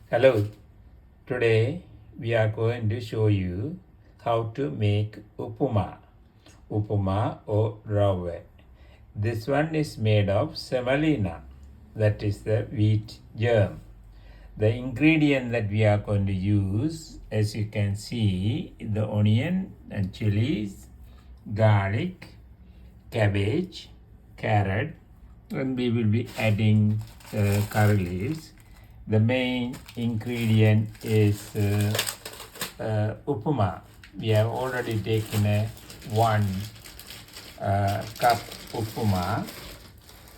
Hello, today we are going to show you how to make uppuma or Rava. This one is made of semolina, that is the wheat germ. The ingredient that we are going to use, as you can see, the onion and chilies, garlic, cabbage, carrot, and we will be adding curry leaves. The main ingredient is uppuma. We have already taken a 1 cup uppuma,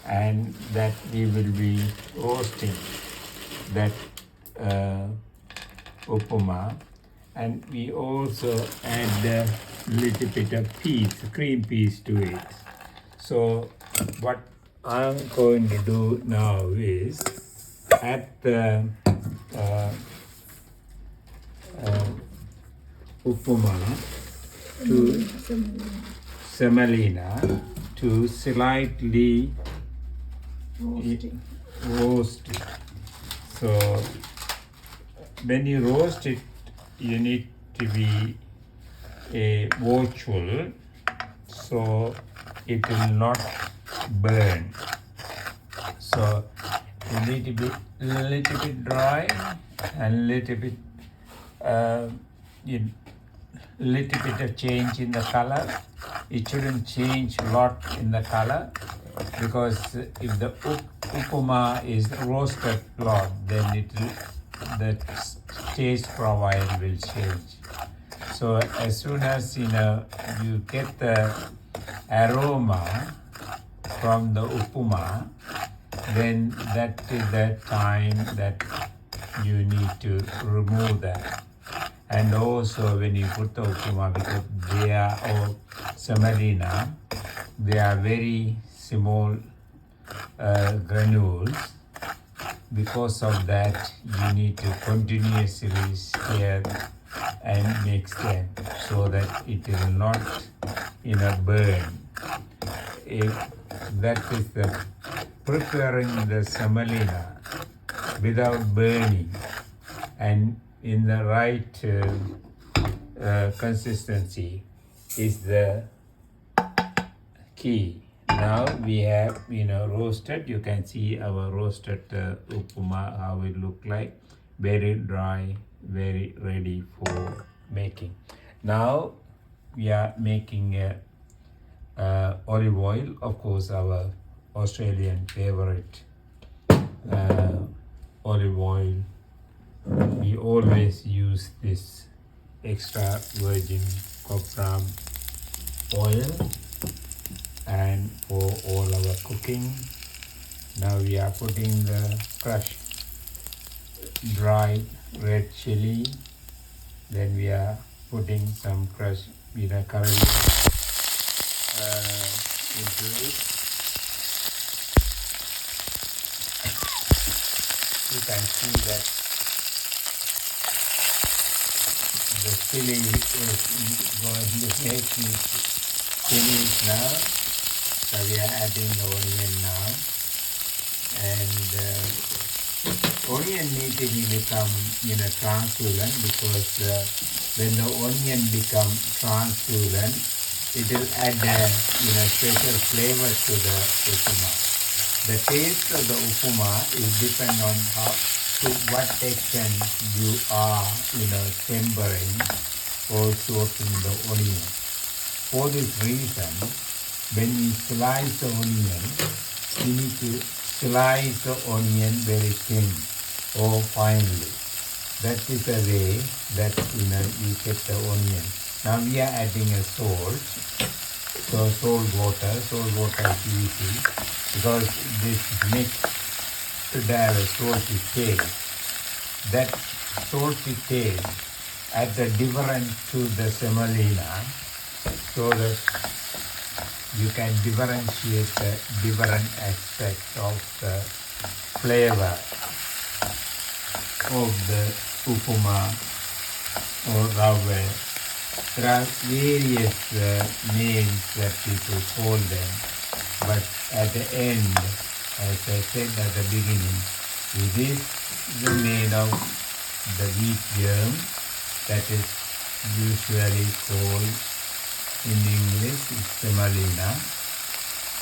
and that we will be roasting that uppuma, and we also add a little bit of cream peas to it. So what I'm going to do now is add the uppuma to semolina to slightly roast it. So when you roast it, you need to be watchful so it will not burn. So you need to be a little bit dry and little bit of change in the color. It shouldn't change a lot in the color, because if the uppuma is roasted a lot, then the taste profile will change. So as soon as you get the aroma from the uppuma, then that is the time that you need to remove that. And also when you put the uppuma, because they are all semolina, they are very small granules. Because of that, you need to continuously stir and mix them so that it will not burn. If that is the preparing the semolina without burning and in the right consistency is the key. Now we have roasted. You can see our roasted uppuma, how it look like. Very dry, very ready for making. Now we are making olive oil, of course, our Australian favorite olive oil. We always use this extra virgin ffrom oil and for all our cooking. Now we are putting the crushed dry red chili. Then we are putting some crushed curry into it. You can see that the chili is going to make me finish now. So we are adding the onion now, and onion need to become translucent, because when the onion become translucent, it will add a special flavor to the uppuma. The taste of the uppuma is depend on to what extent you are tempering or soaking the onion. For this reason, when you slice the onion, you need to slice the onion very thin or finely. That is the way that you get the onion. Now we are adding a salt. So salt water is easy, because this mix should have a salty taste. That salty taste adds a difference to the semolina, so that you can differentiate the different aspects of the flavor of the uppuma or rava. There are various names that people call them, but at the end, as I said at the beginning, It is made of the wheat germ that is usually called in English semolina.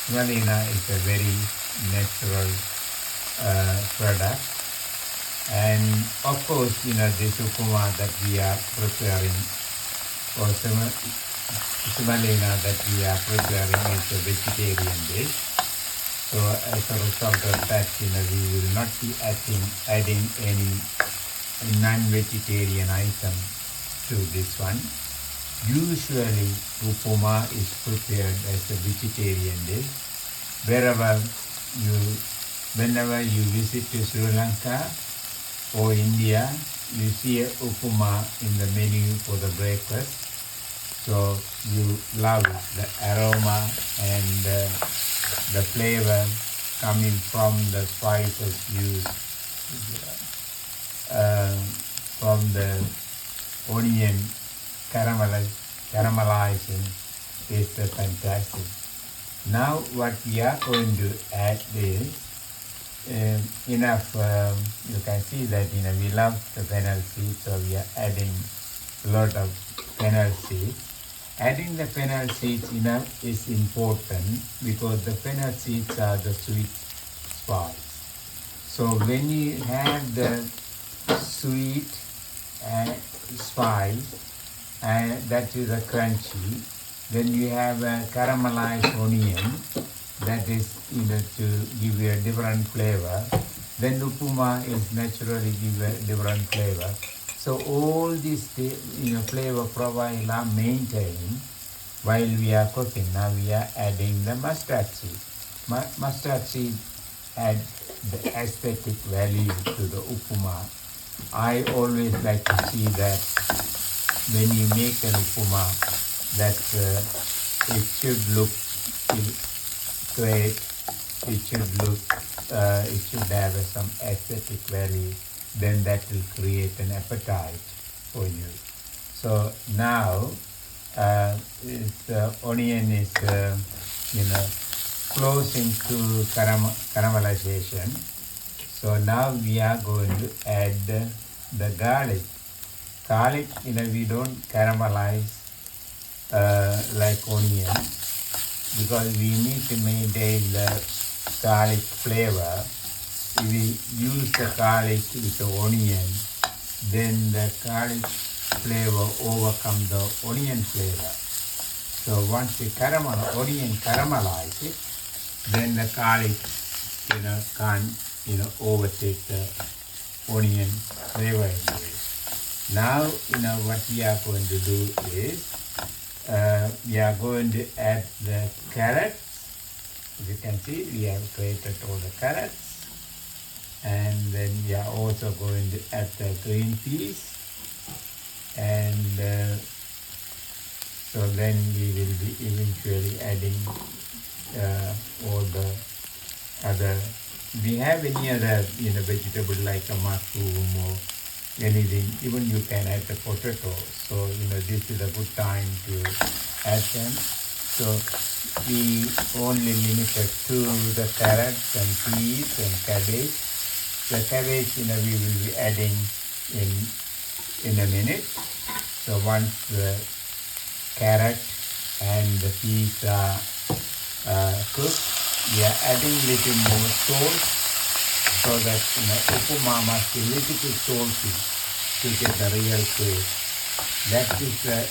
Semolina is a very natural product, and of course, this uppuma that we are preparing, or semolina that we are preparing, is a vegetarian dish. So as a result of that, we will not be adding any non-vegetarian item to this one. Usually, uppuma is prepared as a vegetarian dish. Whenever you visit to Sri Lanka or India, you see a uppuma in the menu for the breakfast. So you love it, the aroma and the flavor coming from the spices used, from the onion caramelizing is fantastic. Now what we are going to add is enough. You can see that we love the fennel seeds, so we are adding a lot of fennel seeds. Adding the fennel seeds enough is important because the fennel seeds are the sweet spice. So when you have the sweet spice, and that is a crunchy, then you have a caramelized onion that is to give you a different flavor. Then uppuma is naturally give a different flavor. So all these flavor profile are maintained while we are cooking. Now we are adding the mustard seed. Mustard seed add the aesthetic value to the uppuma. I always like to see that when you make an uppuma, that it should look great. It should have some aesthetic value. Then that will create an appetite for you. So now the onion is closing to caramelization. So now we are going to add the garlic. Garlic, we don't caramelize like onion, because we need to maintain the garlic flavor. If we use the garlic with the onion, then the garlic flavor overcome the onion flavor. So once the onion caramelize it, then the garlic can't overtake the onion flavor into it. Now what we are going to do is we are going to add the carrots. As you can see, we have grated all the carrots. And then we are also going to add the green peas, and so then we will be eventually adding all the other. We have any other vegetable like a mushroom or anything. Even you can add the potato. So this is a good time to add them. So we only limited to the carrots and peas and cabbage. The cabbage, we will be adding in a minute. So once the carrot and the peas are cooked, we are adding little more salt, so that uppuma must be little bit salty to get the real taste. That is the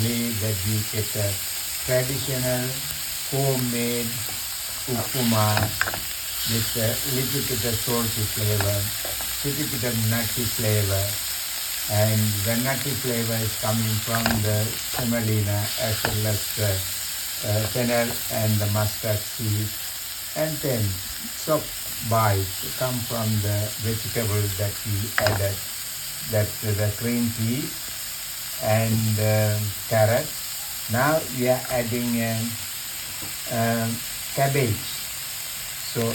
way that we get a traditional homemade uppuma with a little bit of salty flavor, little bit of nutty flavor, and the nutty flavor is coming from the semolina as well as the fennel and the mustard seed, and then soft bite come from the vegetable that we added, that's the green peas and carrot. Now we are adding cabbage. So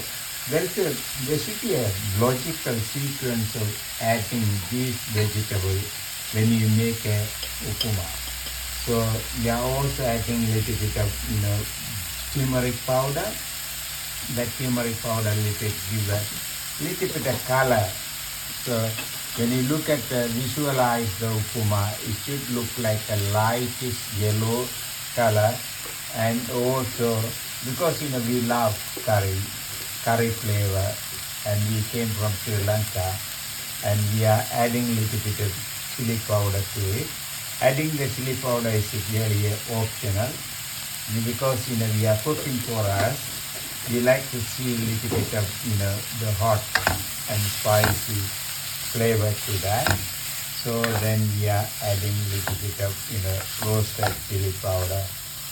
there should be a logical sequence of adding these vegetables when you make a uppuma. So we are also adding a little bit of turmeric powder. That turmeric powder little give a little bit of color. So when you look at visualize the uppuma, it should look like a lightish yellow color. And also because we love curry flavor, and we came from Sri Lanka, and we are adding little bit of chili powder to it. Adding the chili powder is really optional, because we are cooking for us. We like to see a little bit of the hot and spicy flavor to that. So then we are adding a little bit of roasted chili powder.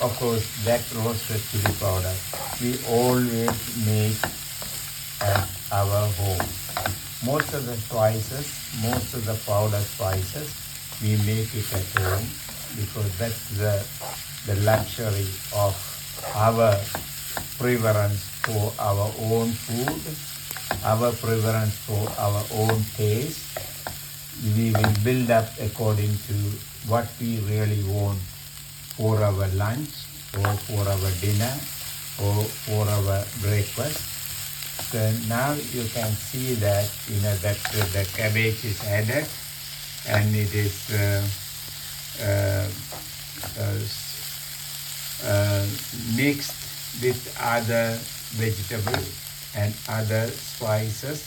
Of course, that roasted chili powder we always make at our home. Most of the spices, most of the powder spices, we make it at home, because that's the luxury of our preference for our own food, our preference for our own taste. We will build up according to what we really want for our lunch, or for our dinner, or for our breakfast. So now you can see that that the cabbage is added, and it is mixed with other vegetables and other spices.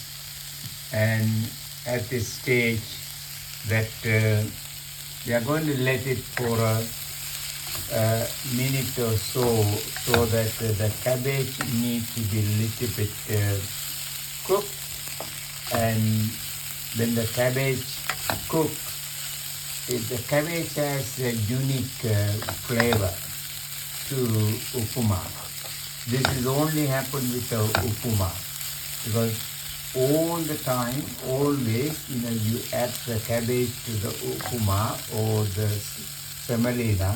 And at this stage, that we are going to let it for a minute or so that the cabbage needs to be a little bit cooked. And when the cabbage cooks, the cabbage has a unique flavor to uppuma. This is only happened with the uppuma, because all the time, always, you add the cabbage to the uppuma or the semolina,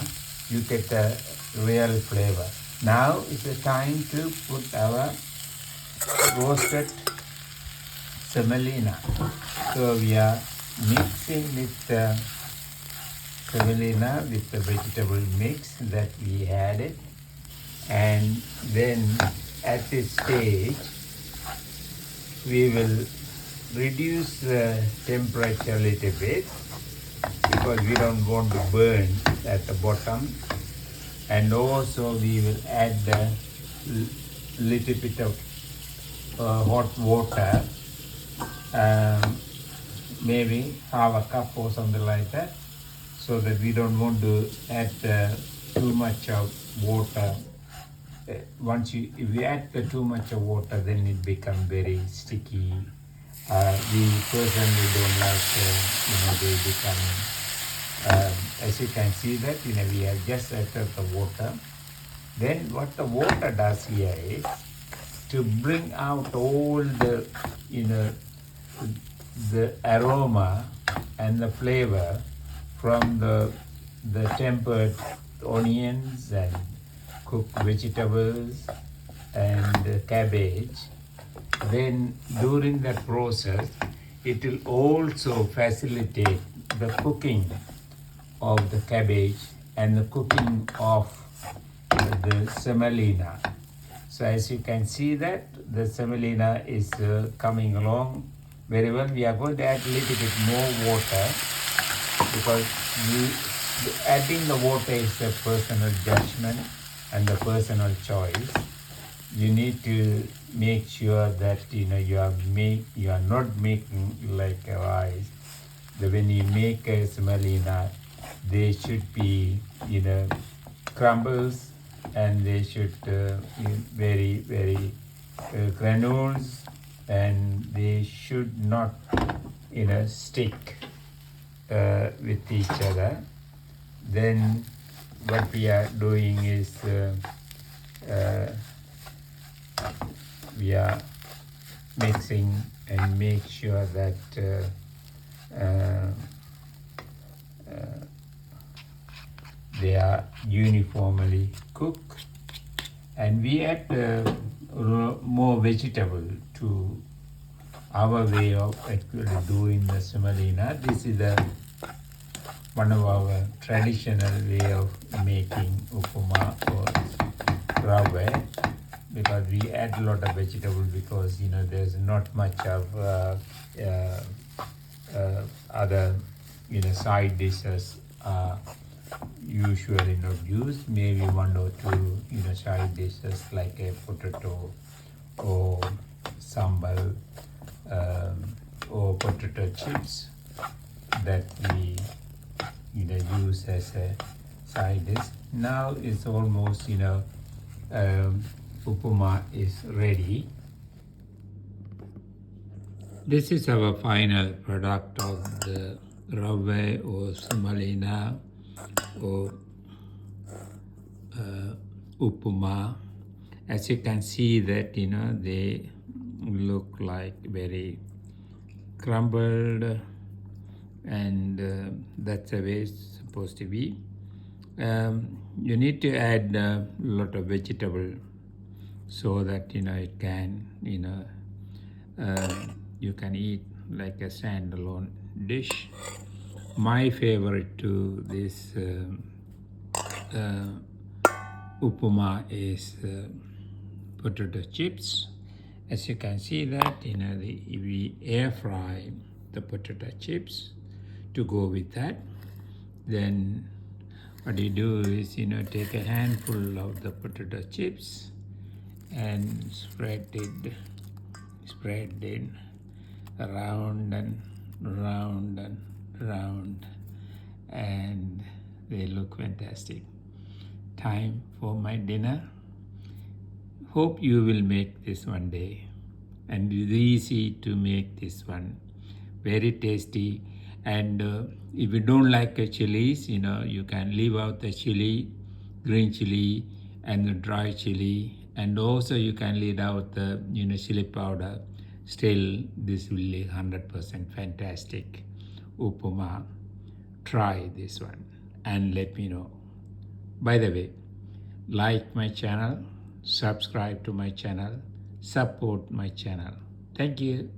you get the real flavor. Now it's the time to put our roasted semolina. So we are mixing with the semolina with the vegetable mix that we had it. And then at this stage, we will reduce the temperature a little bit, because we don't want to burn at the bottom. And also we will add a little bit of hot water, maybe half a cup or something like that, so that we don't want to add too much of water. If you add too much of water, then it becomes very sticky. We personally don't like, they become, as you can see that, we have just added the water. Then what the water does here is to bring out all the, the aroma and the flavor from the tempered onions and cooked vegetables and cabbage. Then during that process, it will also facilitate the cooking of the cabbage and the cooking of the semolina. So as you can see that the semolina is coming along very well. We are going to add a little bit more water, because adding the water is a personal judgment and the personal choice. You need to make sure that you are not making like a rice. That when you make a semolina, they should be crumbles, and they should very very granules, and they should not stick with each other. Then what we are doing is we are mixing and make sure that they are uniformly cooked. And we add more vegetable to our way of actually doing the semolina. This is one of our traditional way of making uppuma or Rava. because we add a lot of vegetable, because there's not much of other side dishes usually not used. Maybe one or two side dishes like a potato or sambal, or potato chips that we use as a side dish. Now it's almost uppuma is ready. This is our final product of the Rava or Semolina or Uppumaa. As you can see that they look like very crumbled, and that's the way it's supposed to be. You need to add a lot of vegetable so that it can you can eat like a standalone dish. My favorite to this uppuma is potato chips. As you can see that we air fry the potato chips to go with that. Then what you do is take a handful of the potato chips and spread it around and round and round, and they look fantastic. Time for my dinner. Hope you will make this one day, and it's easy to make this one. Very tasty. And if you don't like chilies, you can leave out the chili, green chili and the dry chili, and also you can leave out the chili powder. Still, this will be 100% fantastic uppuma. Try this one and let me know. By the way, like my channel, subscribe to my channel, support my channel. Thank you.